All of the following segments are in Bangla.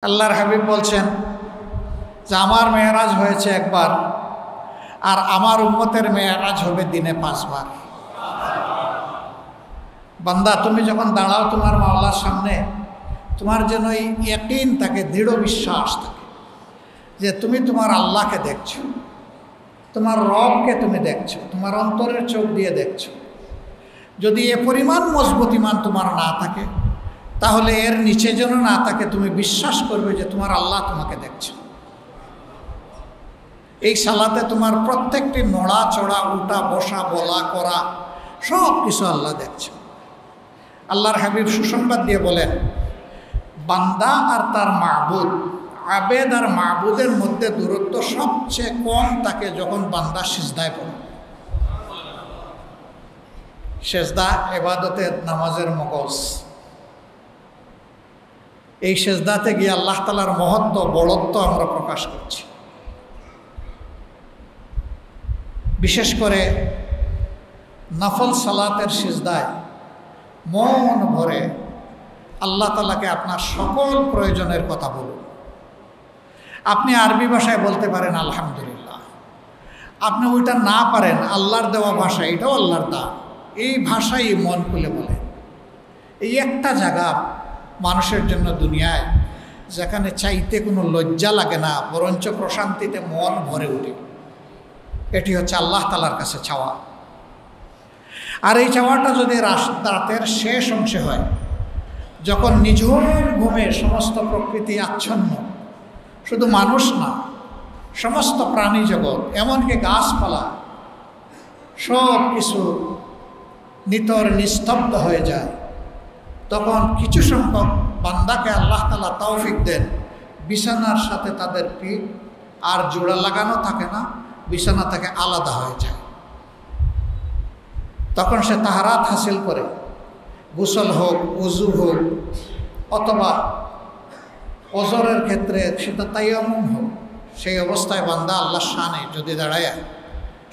আল্লাহর হাবিব বলছেন যে আমার মেরাজ হয়েছে একবার, আর আমার উম্মতের মেরাজ হবে দিনে 5 বার। বান্দা, তুমি যখন দাঁড়াও তোমার মাওলার সামনে, তোমার যেন এই ইয়াকিন থাকে, দৃঢ় বিশ্বাস থাকে যে তুমি তোমার আল্লাহকে দেখছো, তোমার রবকে তুমি দেখছো, তোমার অন্তরের চোখ দিয়ে দেখছো। যদি এ পরিমাণ মজবুত ঈমান তোমার না থাকে, তাহলে এর নিচে যেন না থাকে, তুমি বিশ্বাস করবে যে তোমার আল্লাহ তোমাকে দেখছে। এই সালাতে তোমার প্রত্যেকটি নড়া চড়া, উঠা বসা, বলা করা সব কিছু আল্লাহ দেখছে। আল্লাহর হাবিব সুসংবাদ দিয়ে বলেন, বান্দা আর তার মাহবুদ, আবেদ আর মাহবুদের মধ্যে দূরত্ব সবচেয়ে কম থাকে যখন বান্দা সিজদায় পড়ে। সেজদা ইবাদতের, নামাজের মগজ। এই সেজদাতে গিয়ে আল্লাহ তাআলার মহত্ব, বড়ত্ব আমরা প্রকাশ করছি। বিশেষ করে নফল সালাতের সিজদায় মন ভরে আল্লাহ তাআলাকে আপনার সকল প্রয়োজনের কথা বলুন। আপনি আরবি ভাষায় বলতে পারেন আলহামদুলিল্লাহ, আপনি ওইটা না পারেন, আল্লাহর দেওয়া ভাষা, এটাও আল্লাহর দান, এই ভাষাই মন খুলে বলেন। এই একটা জায়গা মানুষের জন্য দুনিয়ায় যেখানে চাইতে কোনো লজ্জা লাগে না, বরঞ্চ প্রশান্তিতে মন ভরে ওঠে, এটি হচ্ছে আল্লাহ তাআলার কাছে চাওয়া। আর এই চাওয়াটা যদি রাতের শেষ অংশে হয়, যখন নিঝুম ঘুমে সমস্ত প্রকৃতি আচ্ছন্ন, শুধু মানুষ না, সমস্ত প্রাণী জগৎ, এমনকি গাছপালা সব কিছু নিতর নিস্তব্ধ হয়ে যায়, তখন কিছু সংখ্যক বান্দাকে আল্লাহ তাআলা তৌফিক দেন, বিছানার সাথে তাদের পিঠ আর জোড়া লাগানো থাকে না, বিছানা থেকে আলাদা হয়ে যায়। তখন সে তাহারাত হাসিল করে, গোসল হোক, উজু হোক, অথবা ওজরের ক্ষেত্রে সেটা তায়াম্মুম হোক, সেই অবস্থায় বান্দা আল্লাহর শানে যদি দাঁড়ায়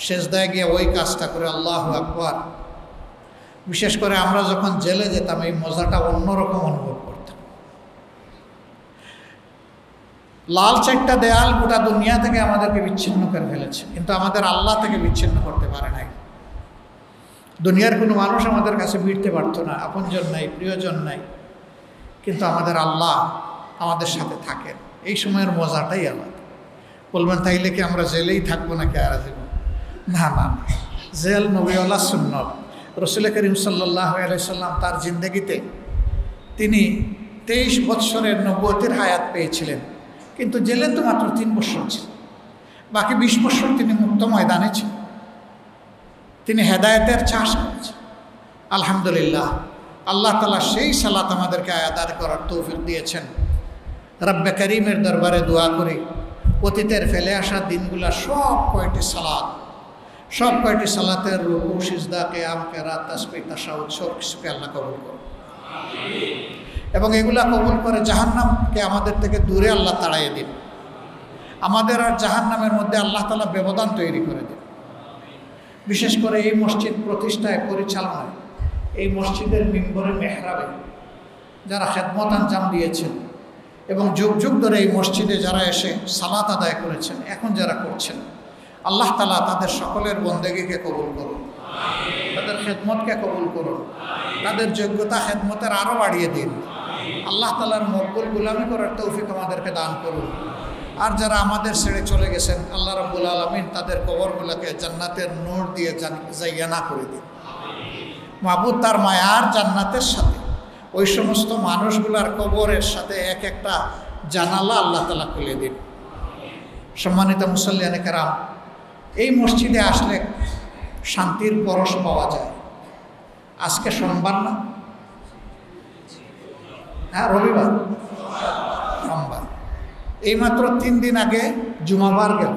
সেজদায় গিয়ে ওই কাজটা করে আল্লাহু আকবার। বিশেষ করে আমরা যখন জেলে যেতাম, এই মজাটা অন্যরকম অনুভব করতাম। লাল চারটা দেয়াল গোটা দুনিয়া থেকে আমাদেরকে বিচ্ছিন্ন করে ফেলেছে, কিন্তু আমাদের আল্লাহ থেকে বিচ্ছিন্ন করতে পারে নাই। দুনিয়ার কোনো মানুষ আমাদের কাছে ভিড়তে পারতো না, আপনজন নাই, প্রিয়জন নাই, কিন্তু আমাদের আল্লাহ আমাদের সাথে থাকেন। এই সময়ের মজাটাই আলাদা। বলবেন তাইলে কি আমরা জেলেই থাকবো নাকি আর জীবন? না না, জেল নবীওয়ালা সুন্নত। রসুল করিম সাল্লাল্লাহু আলাইহি সাল্লাম তার জিন্দেগিতে তিনি 23 বৎসরের নবুয়তের হায়াত পেয়েছিলেন, কিন্তু জেলে তো মাত্র 3 বছর ছিল। বাকি 20 বছর তিনি মুক্ত ময়দানে ছিলেন, তিনি হেদায়েতের চাষ করেছেন। আলহামদুলিল্লাহ, আল্লাহ তাআলা সেই সালাত আমাদেরকে আদায় করার তৌফিক দিয়েছেন। রব্বে করিমের দরবারে দোয়া করি, অতীতের ফেলে আসা দিনগুলা সব কয়টি সালাতের রুকু, সিজদা, কিয়াম, কিরাত, তাসবিহ, তাশাহুদ সব কিছুকে আল্লাহ কবুল করুন, এবং এগুলা কবুল করে জাহান্নামকে আমাদের থেকে দূরে আল্লাহ তাড়াইয়ে দিন। আমাদের আর জাহান্নামের মধ্যে আল্লাহ তাআলা ব্যবধান তৈরি করে দিন। বিশেষ করে এই মসজিদ প্রতিষ্ঠায়, পরিচালনায়, এই মসজিদের মিম্বরে, মেহরাবে যারা খেদমত আঞ্জাম দিয়েছেন এবং যুগ যুগ ধরে এই মসজিদে যারা এসে সালাত আদায় করেছেন, এখন যারা করছেন, আল্লাহ তাআলা তাদের সকলের বন্দেগীকে কবুল করুন, তাদের খেদমতকে কবুল করুন, তাদের যোগ্যতা খেদমতের আরও বাড়িয়ে দিন। আল্লাহ তাআলার মকবুল গোলামি করার তৌফিক আমাদেরকে দান করুন। আর যারা আমাদের ছেড়ে চলে গেছেন, আল্লাহ রাব্বুল আলামিন তাদের কবরগুলোকে জান্নাতের নূর দিয়ে জাইয়ানা করে দিন। মাহবুব তার মায়ার জান্নাতের সাথে ওই সমস্ত মানুষগুলার কবরের সাথে এক একটা জানালা আল্লাহ তাআলা খুলে দিন। সম্মানিত মুসল্লিয়ানে কেরাম, এই মসজিদে আসলে শান্তির পরশ পাওয়া যায়। আজকে সোমবার না? হ্যাঁ, রবিবার, সোমবার। এইমাত্র 3 দিন আগে জুমাবার গেল।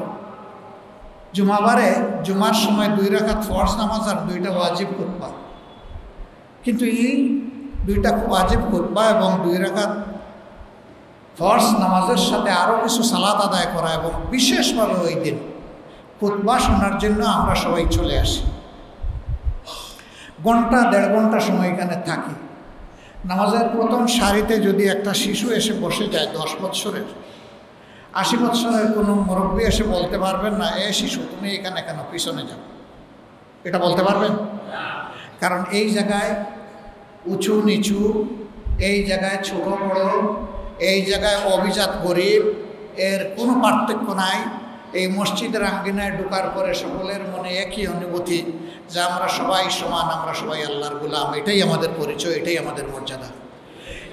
জুমাবারে জুমার সময় 2 রাকাত ফরজ নামাজ আর 2টা ওয়াজিব খুতবা, কিন্তু এই 2টা ওয়াজিব খুতবা এবং 2 রাকাত ফরজ নামাজের সাথে আরও কিছু সালাত আদায় করা, এবং বিশেষভাবে ওই দিন খুতবা শোনার জন্য আমরা সবাই চলে আসি। ঘন্টা 1.5 ঘন্টা সময় এখানে থাকি। নামাজের প্রথম সারিতে যদি একটা শিশু এসে বসে যায় 10 বৎসরের, 80 বৎসরের কোনো মুরব্বী এসে বলতে পারবেন না, এ শিশু তুমি এখানে কেন, পিছনে যাও, এটা বলতে পারবেন? কারণ এই জায়গায় উঁচু নিচু, এই জায়গায় ছোট বড়, এই জায়গায় অভিজাত গরিব, এর কোনো পার্থক্য নাই। এই মসজিদের আঙ্গিনায় ঢোকার পরে সকলের মনে একই অনুভূতি যে আমরা সবাই সমান, আমরা সবাই আল্লাহর গোলাম। এটাই আমাদের পরিচয়, এটাই আমাদের মর্যাদা।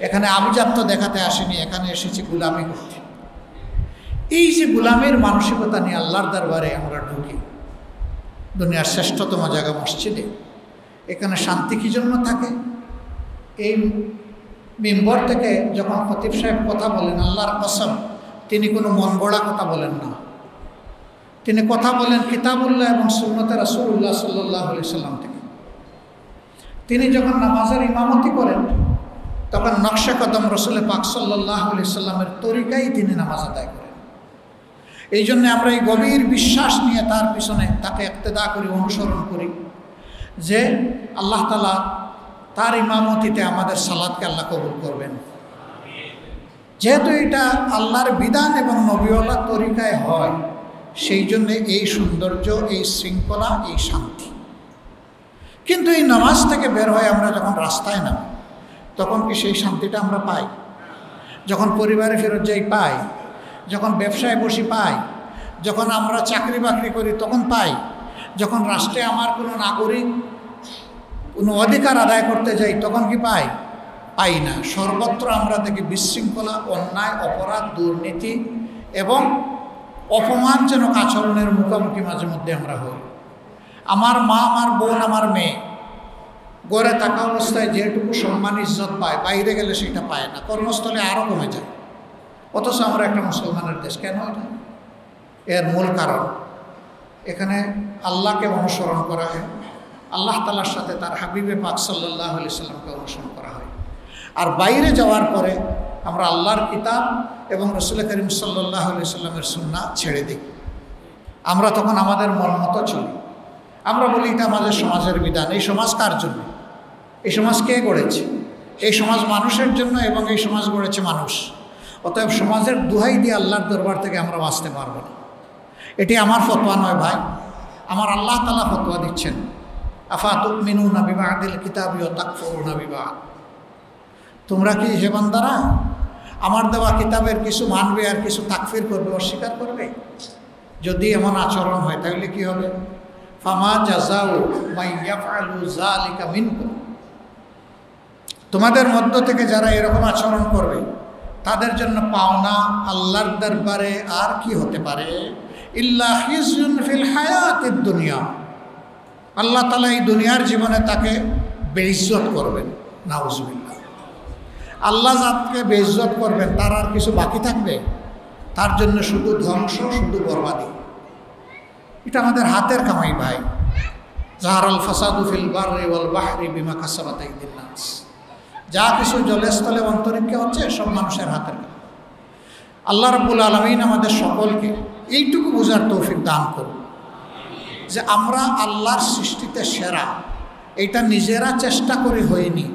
এখানে আভিজাত্য দেখাতে আসেনি, এখানে এসেছি গোলামি করতে। এই যে গোলামের মানসিকতা নিয়ে আল্লাহর দরবারে আমরা ঢুকি, দুনিয়ার শ্রেষ্ঠতম জায়গা মসজিদে, এখানে শান্তি কী জন্য থাকে? এই মিম্বর থেকে যখন খতিব সাহেব কথা বলেন, আল্লাহর কসম তিনি কোনো মন গড়া কথা বলেন না, তিনি কথা বলেন কিতাবুল্লাহ এবং সুন্নতে রাসূলুল্লাহ সাল্লাল্লাহু আলাইহি সাল্লাম থেকে। তিনি যখন নামাজের ইমামতি করেন তখন নকশা কদম রসুল পাক সাল্লাল্লাহু আলাইহি সাল্লামের তরিকায় তিনি নামাজ আদায় করেন। এই জন্য আমরা এই গভীর বিশ্বাস নিয়ে তার পিছনে তাকে ইক্তেদা করি, অনুসরণ করি যে আল্লাহ তাআলা তার ইমামতিতে আমাদের সালাতকে আল্লাহ কবুল করবেন। যেহেতু এটা আল্লাহর বিধান এবং নবীওয়ালার তরিকায় হয়, সেই জন্যে এই সৌন্দর্য, এই শৃঙ্খলা, এই শান্তি। কিন্তু এই নামাজ থেকে বের হয়ে আমরা যখন রাস্তায় নামি তখন কি সেই শান্তিটা আমরা পাই? যখন পরিবারে ফেরত যাই পাই, যখন ব্যবসায় বসি পাই, যখন আমরা চাকরি বাকরি করি তখন পাই, যখন রাষ্ট্রে আমার কোনো নাগরিক কোনো অধিকার আদায় করতে যাই তখন কি পাই? পাই না। সর্বত্র আমরা দেখি বিশৃঙ্খলা, অন্যায়, অপরাধ, দুর্নীতি এবং অপমানজনক আচরণের মুখোমুখি মাঝে মধ্যে আমরা হই। আমার মা, আমার বোন, আমার মেয়ে গড়ে থাকা অবস্থায় যেটুকু সম্মান ইজ্জত পায়, বাইরে গেলে সেটা পায় না, কর্মস্থলে আরও কমে যায়। অথচ আমরা একটা মুসলমানের দেশ। কেন এটা? এর মূল কারণ এখানে আল্লাহকে অনুসরণ করা হয়, আল্লাহ তাআলার সাথে তার হাবিবে পাক সাল্লাল্লাহু আলাইহি সাল্লামকে অনুসরণ করা হয়। আর বাইরে যাওয়ার পরে আমরা আল্লাহর কিতাব এবং রাসূল করিম সাল্লাল্লাহু আলাইহি সাল্লামের সুন্নাহ ছেড়ে দিই। আমরা তখন আমাদের মন মতো চলি। আমরা বলি এটা আমাদের সমাজের বিধান। এই সমাজ কার জন্য? এই সমাজ কে গড়েছে? এই সমাজ মানুষের জন্য এবং এই সমাজ গড়েছে মানুষ। অতএব সমাজের দোহাই দিয়ে আল্লাহর দরবার থেকে আমরা বাঁচতে পারবো না। এটি আমার ফতোয়া নয় ভাই, আমার আল্লাহ তাআলা ফতোয়া দিচ্ছেন। আফাতুমিনুনা বিবাদিল কিতাবি ওয়া তাকফুরুনা বিবাদ। তোমরা কি হে বান্দারা আমার দেওয়া কিতাবের কিছু মানবে আর কিছু তাকফির করবে, অস্বীকার করবে? যদি এমন আচরণ হয় তাহলে কি হবে? ফামা জাযাউ মান ইয়াফআলু যালিকা মিনকুম। তোমাদের মধ্য থেকে যারা এরকম আচরণ করবে তাদের জন্য পাওনা আল্লাহর দরবারে আর কি হতে পারে? ইল্লা খিজুন ফিল হায়াতিদ দুনিয়া। আল্লাহ তাআলা এই দুনিয়ার জীবনে তাকে বেইজ্জত করবেন। নাউজুবিল্লাহ। আল্লাহ যাকে বেইজ্জত করবেন তার আর কিছু বাকি থাকবে? তার জন্য শুধু ধ্বংস, শুধু বরবাদি। এটা আমাদের হাতের কামাই ভাই। জাহারাল ফাসাদু ফিল বাররি ওয়াল বাহরি বিমা কাসাবাত আইদিন নাস। যা কিছু জলস্থলে অন্তরিক্ষে হচ্ছে সব মানুষের হাতের কামাই। আল্লাহ রাব্বুল আলামিন আমাদের সকলকে এইটুকু বোঝার তৌফিক দান করুন যে আমরা আল্লাহর সৃষ্টিতে সেরা, এটা নিজেরা চেষ্টা করে হয়নি,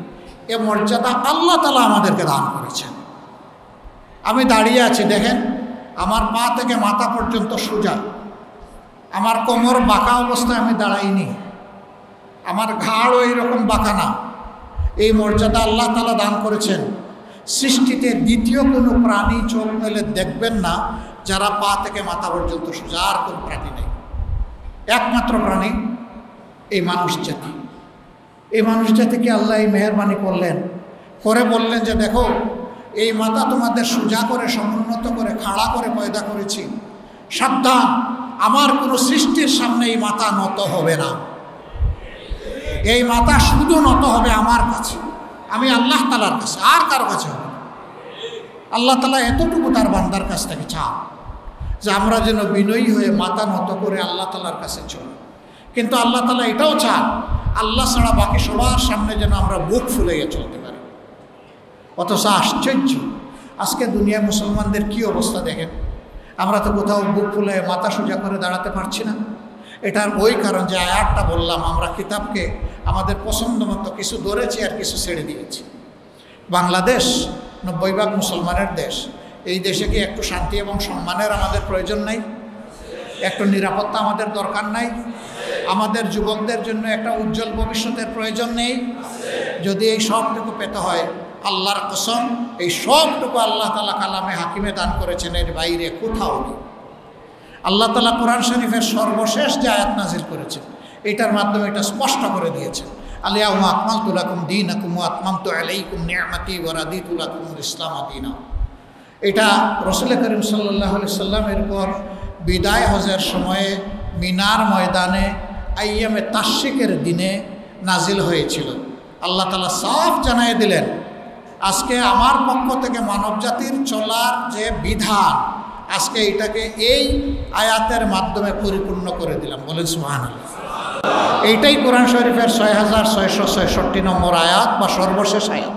এ মর্যাদা আল্লাহ তাআলা আমাদেরকে দান করেছেন। আমি দাঁড়িয়ে আছি, দেখেন আমার পা থেকে মাথা পর্যন্ত সোজা, আমার কোমর বাঁকা অবস্থায় আমি দাঁড়াইনি, আমার ঘাড়ও এইরকম বাঁকা না। এই মর্যাদা আল্লাহ তাআলা দান করেছেন। সৃষ্টিতে দ্বিতীয় কোনো প্রাণী চোখ মেলে দেখবেন না যারা পা থেকে মাথা পর্যন্ত সোজা, আর কোন প্রাণী নেই। একমাত্র প্রাণী এই মানুষ জাতি। এই মানুষ জাতিকে আল্লাহ এই মেহেরবানি করলেন, করে বললেন যে দেখো এই মাথা তোমাদের সোজা করে, সমুন্নত করে, খাড়া করে পয়দা করেছি, সাবধান আমার কোনো সৃষ্টির সামনে এই মাথা নত হবে না। এই মাথা শুধু নত হবে আমার কাছে, আমি আল্লাহ তাআলার কাছে, আর কারো কাছে হবে না। আল্লাহ তাআলা এতটুকু তার বান্দার কাছ থেকে চান যে আমরা যেন বিনয়ী হয়ে মাথা নত করে আল্লাহ তাআলার কাছে চলি। কিন্তু আল্লাহ তাআলা এটাও চান আল্লাহ ছাড়া বাকি সবার সামনে যেন আমরা বুক ফুলাইয়া চলতে পারি। অথচ আশ্চর্য, আজকে দুনিয়ায় মুসলমানদের কি অবস্থা দেখেন। আমরা তো কোথাও বুক ফুলে মাথা সোজা করে দাঁড়াতে পারছি না। এটার ওই কারণ যে আয়াতটা বললাম, আমরা কিতাবকে আমাদের পছন্দ মতো কিছু ধরেছি আর কিছু ছেড়ে দিয়েছি। বাংলাদেশ 90% মুসলমানের দেশ। এই দেশে কি একটু শান্তি এবং সম্মানের আমাদের প্রয়োজন নাই? একটু নিরাপত্তা আমাদের দরকার নাই? আমাদের যুবকদের জন্য একটা উজ্জ্বল ভবিষ্যতের প্রয়োজন নেই? যদি এই সবটুকু পেতে হয়, আল্লাহর কসম এই সবটুকু আল্লাহ তাআলা কালামে হাকিমে দান করেছেন, এর বাইরে কোথাও নেই। আল্লাহ তাআলা কোরআন শরীফের সর্বশেষ যে আয়াত নাজিল করেছেন, এটার মাধ্যমে এটা স্পষ্ট করে দিয়েছেন, আল-ইয়াওমা আকমালতু লাকুম দীনাকুম ওয়া আতমামতু আলাইকুম নি'মাতি ওয়া রাদিতু লাকুমুল ইসলাম দীনা। এটা রাসূল করিম সাল্লাল্লাহু আলাইহি সাল্লামের পর বিদায় হজের সময়ে মিনার ময়দানে আইয়ামে তাশরিকের দিনে নাজিল হয়েছিল। আল্লাহ তাআলা সাফ জানিয়ে দিলেন, আজকে আমার পক্ষ থেকে মানবজাতির চলার যে বিধান, আজকে এটাকে এই আয়াতের মাধ্যমে পরিপূর্ণ করে দিলাম। বলেন সুবহানাল্লাহ। এইটাই কোরআন শরীফের 6666 নম্বর আয়াত বা সর্বশেষ আয়াত।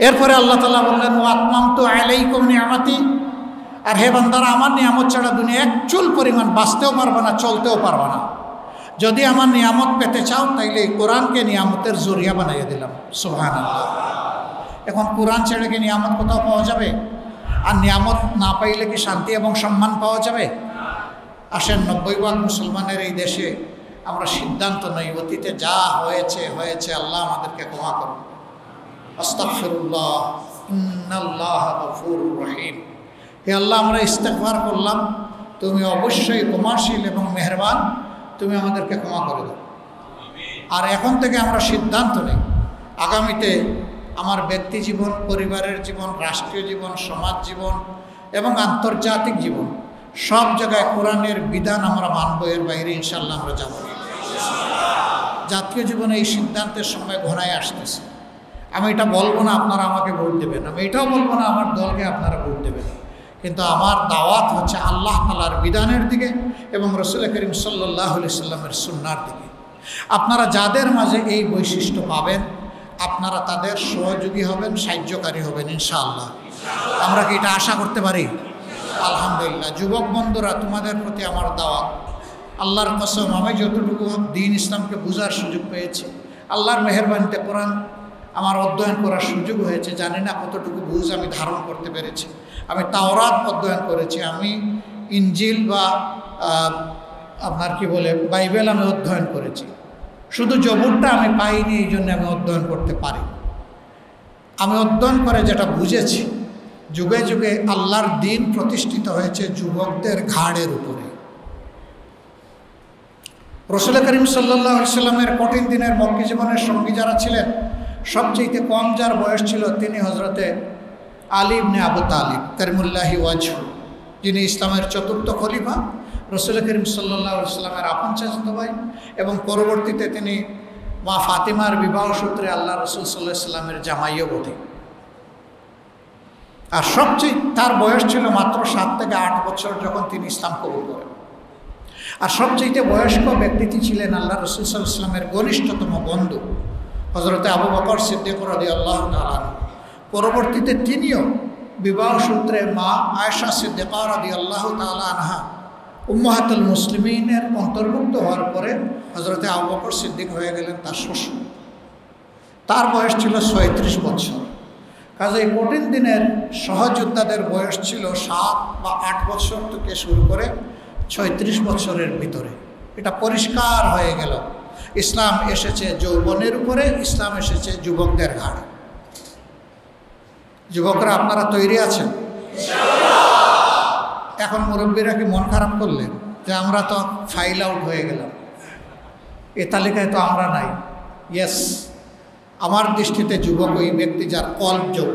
এরপরে আল্লাহ তাআলা বললেন, ওয়া আতমামতু আলাইকুম নি'মাতি, আর হে বান্দারা, আমার নিয়ামত ছাড়া দুনিয়া এক চুল পরিমাণ বাঁচতেও পারবে না, চলতেও পারবে না। যদি আমার নিয়ামত পেতে চাও, তাইলে এই কোরআনকে নিয়ামতের জরিয়া বানাইয়ে দিলাম। সুবহানাল্লাহ। এখন কোরআন ছেড়ে কি নিয়ামত কোথাও পাওয়া যাবে? আর নিয়ামত না পাইলে কি শান্তি এবং সম্মান পাওয়া যাবে? আসেন, 90% মুসলমানের এই দেশে আমরা সিদ্ধান্ত নই, অতীতে যা হয়েছে হয়েছে, আল্লাহ আমাদেরকে ক্ষমা করুন। আস্তাগফিরুল্লাহ, ইন্নাল্লাহা গফুরুর রহিম। হে আল্লাহ, আমরা ইস্তেগফার করলাম, তুমি অবশ্যই ক্ষমাশীল এবং মেহেরবান, তুমি আমাদেরকে ক্ষমা করে দাও। আর এখন থেকে আমরা সিদ্ধান্ত নেই, আগামীতে আমার ব্যক্তি জীবন, পরিবারের জীবন, রাষ্ট্রীয় জীবন, সমাজ জীবন এবং আন্তর্জাতিক জীবন, সব জায়গায় কোরআনের বিধান আমরা মানব, এর বাইরে ইনশাল্লাহ আমরা যাব না। জাতীয় জীবনে এই সিদ্ধান্তের সময় ঘনায় আসতেছে। আমি এটা বলবো না আপনারা আমাকে ভোট দেবেন, আমি এটাও বলবো না আমার দলকে আপনারা ভোট দেবেন, কিন্তু আমার দাওয়াত হচ্ছে আল্লাহ তাআলার বিধানের দিকে এবং রাসূল করিম সাল্লাল্লাহু আলাইহি সাল্লামের সুন্নাহর দিকে। আপনারা যাদের মাঝে এই বৈশিষ্ট্য পাবেন, আপনারা তাদের সহযোগী হবেন, সাহায্যকারী হবেন ইনশাআল্লাহ। আমরা কি এটা আশা করতে পারি? আলহামদুলিল্লাহ। যুবক বন্ধুরা, তোমাদের প্রতি আমার দাওয়াত, আল্লাহর কসম, আমি যতটুকু দ্বীন ইসলামকে বোঝার সুযোগ পেয়েছি, আল্লাহর মেহেরবানিতে কোরআন আমার অধ্যয়ন করার সুযোগ হয়েছে, জানি না কতটুকু বুঝ আমি ধারণ করতে পেরেছি। আমি তাওরাত অধ্যয়ন করেছি, আমি ইনজিল বা আপনার কি বলে বাইবেল আমি অধ্যয়ন করেছি, শুধু জবুরটা আমি পাইনি, এই জন্য আমি অধ্যয়ন করতে পারি। আমি অধ্যয়ন করে যেটা বুঝেছি, যুগে যুগে আল্লাহর দ্বীন প্রতিষ্ঠিত হয়েছে যুবকদের ঘাড়ের উপরে। রাসূল করিম সাল্লাল্লাহু আলাইহি সাল্লামের কঠিন দিনের মক্কি জীবনের সঙ্গী যারা ছিলেন, সবচেয়ে কম যার বয়স ছিল, তিনি হজরতে আলী ইবনে আবু তালিব কারিমুল্লাহি ওয়াজহু, যিনি ইসলামের চতুর্থ খলিফা, রাসূল করিম সাল্লাল্লাহু আলাইহি সাল্লামের আপন চাচাতো ভাই, এবং পরবর্তীতে তিনি মা ফাতিমার বিবাহ সূত্রে আল্লাহ রাসূল সাল্লাল্লাহু আলাইহি সাল্লামের জামাইও বটে। আর সবচেয়ে তার বয়স ছিল মাত্র 7 থেকে 8 বছর যখন তিনি ইসলাম কবুল করেন। আর সবচেয়ে বয়স্ক ব্যক্তিটি ছিলেন আল্লাহ রাসূল সাল্লাল্লাহু আলাইহি সাল্লামের ঘনিষ্ঠতম বন্ধু হযরতে আবু বকর সিদ্দিক রাদিয়াল্লাহু তাআলা। পরবর্তীতে তিনিও বিবাহ সূত্রে মা আয়েশা সিদ্দিকা রাদিয়াল্লাহু তাআলা আনহা উম্মাহাতুল মুসলিমিনের অন্তর্ভুক্ত হওয়ার পরে হযরতে আবু বকর সিদ্দিক হয়ে গেলেন তার শ্বশুর। তার বয়স ছিল 36 বছর। কাজে কঠিন দিনের সহযোদ্ধাদের বয়স ছিল 7 বা 8 বছর থেকে শুরু করে 36 বছরের ভিতরে। এটা পরিষ্কার হয়ে গেল, ইসলাম এসেছে যৌবনের উপরে, ইসলাম এসেছে যুবকদের ঘাড়ে। যুবকরা, আপনারা তৈরি আছেন? এখন মুরব্বীরা কি মন খারাপ করলেন যে আমরা তো ফাইল আউট হয়ে গেলাম, এ তালিকায় তো আমরা নাই? ইয়েস, আমার দৃষ্টিতে যুবক ওই ব্যক্তি যার কল্প যোগ,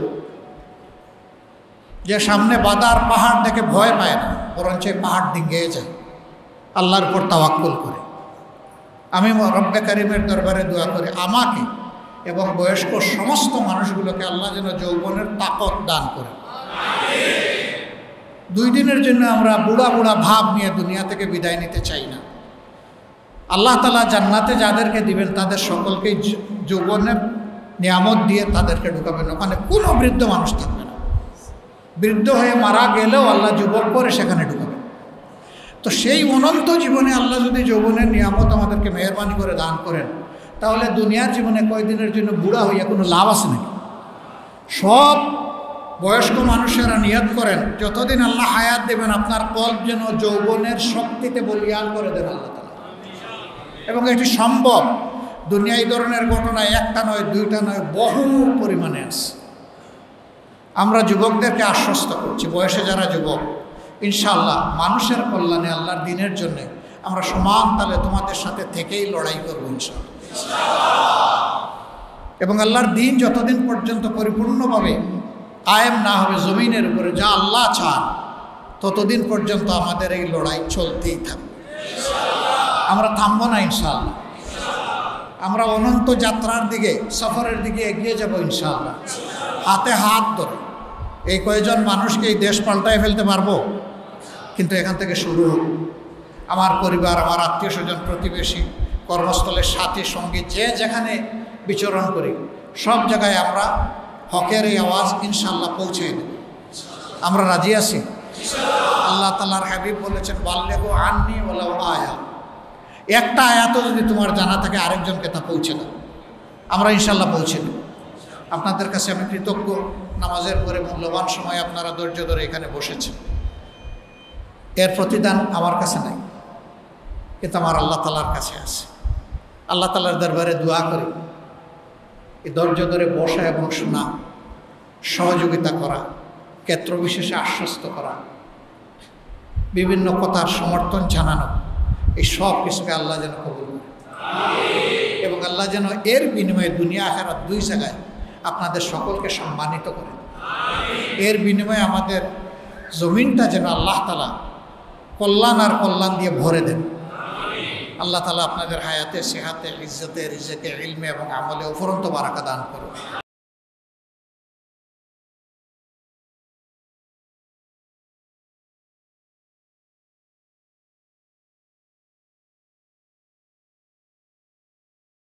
যে সামনে বাদার পাহাড় দেখে ভয় পায় না, বরঞ্চ পাহাড় ডিঙ্গিয়ে যায়, আল্লাহর উপর তাওয়াক্কুল করে। আমি রব্বে কারিমের দরবারে দোয়া করি আমাকে এবং বয়স্ক সমস্ত মানুষগুলোকে আল্লাহ যেন যৌবনের তাকত দান করে। 2 দিনের জন্য আমরা বুড়া বুড়া ভাব নিয়ে দুনিয়া থেকে বিদায় নিতে চাই না। আল্লাহ তাআলা জান্নাতে যাদেরকে দিবেন তাদের সকলকেই যৌবনের নিয়ামত দিয়ে তাদেরকে ঢুকাবেন। ওখানে কোনো বৃদ্ধ মানুষ থাকবে না। বৃদ্ধ হয়ে মারা গেলেও আল্লাহ যুবক করে সেখানে ঢুকাবেন। তো সেই অনন্ত জীবনে আল্লাহ যদি যৌবনের নিয়ামত আমাদেরকে মেহরবানি করে দান করেন, তাহলে দুনিয়ার জীবনে কয়েকদিনের জন্য বুড়া হইয়া কোনো লাভ আছে নাকি? সব বয়স্ক মানুষেরা নিয়ত করেন যতদিন আল্লাহ হায়াত দেবেন আপনার কল্প যেন যৌবনের শক্তিতে বলিয়ান করে দেন আল্লাহ তাআলা। এবং এটি সম্ভব। দুনিয়া এই ধরনের ঘটনা একটা নয়, দুইটা নয়, বহু পরিমাণে আছে। আমরা যুবকদেরকে আশ্বস্ত করছি, বয়সে যারা যুবক, ইনশাআল্লাহ মানুষের কল্যাণে আল্লাহর দিনের জন্য আমরা সমান তালে তোমাদের সাথে থেকেই লড়াই করবো ইনশাআল্লাহ। এবং আল্লাহর দিন যতদিন পর্যন্ত পরিপূর্ণভাবে কায়েম না হবে জমিনের উপরে, যা আল্লাহ চান, ততদিন পর্যন্ত আমাদের এই লড়াই চলতেই থাকবে। আমরা থামবো না ইনশাআল্লাহ। আমরা অনন্ত যাত্রার দিকে, সফরের দিকে এগিয়ে যাব ইনশাআল্লাহ, হাতে হাত ধরে। এই কয়েকজন মানুষকে এই দেশ পাল্টায় ফেলতে পারবো, কিন্তু এখান থেকে শুরু হোক। আমার পরিবার, আমার আত্মীয় স্বজন, প্রতিবেশী, কর্মস্থলের সাথী, সঙ্গী, যে যেখানে বিচরণ করি, সব জায়গায় আমরা হকের এই আওয়াজ ইনশাআল্লাহ পৌঁছে দেব। আমরা রাজি আছি। আল্লাহ তাআলার হাবিব বলেছেন, বাল্লিগু আন্নী ওয়ালাউ আয়া। একটা আয়াতও যদি তোমার জানা থাকে আরেকজনকে তা পৌঁছে দাও। আমরা ইনশাআল্লাহ পৌঁছে দেব। আপনাদের কাছে আমি কৃতজ্ঞ। নামাজের পরে মূল্যবান সময় আপনারা ধৈর্য ধরে এখানে বসেছেন। এর প্রতিদান আমার কাছে নাই, কিন্তু আমার আল্লাহ তাআলার কাছে আছে। আল্লাহ তাআলার দরবারে দোয়া করি, এই ধৈর্য ধরে বসা এবং শোনা, সহযোগিতা করা, ক্ষেত্র বিশেষে আশ্বস্ত করা, বিভিন্ন কথার সমর্থন জানানো, এই সব কিছুকে আল্লাহ যেন কবুল করে এবং আল্লাহ যেন এর বিনিময়ে দুনিয়া আখিরাত দুই জায়গায় আপনাদের সকলকে সম্মানিত করেন। এর বিনিময়ে আমাদের জমিনটা যেন আল্লাহ তাআলা কল্যাণ আর কল্যাণ দিয়ে ভরে দেন। আল্লাহ তাআলা আপনাদের হায়াতে, সেহাতে, ইজ্জতে, রিজেকে, ইলমে এবং আমলে অফুরন্ত বারাকা দান করুন।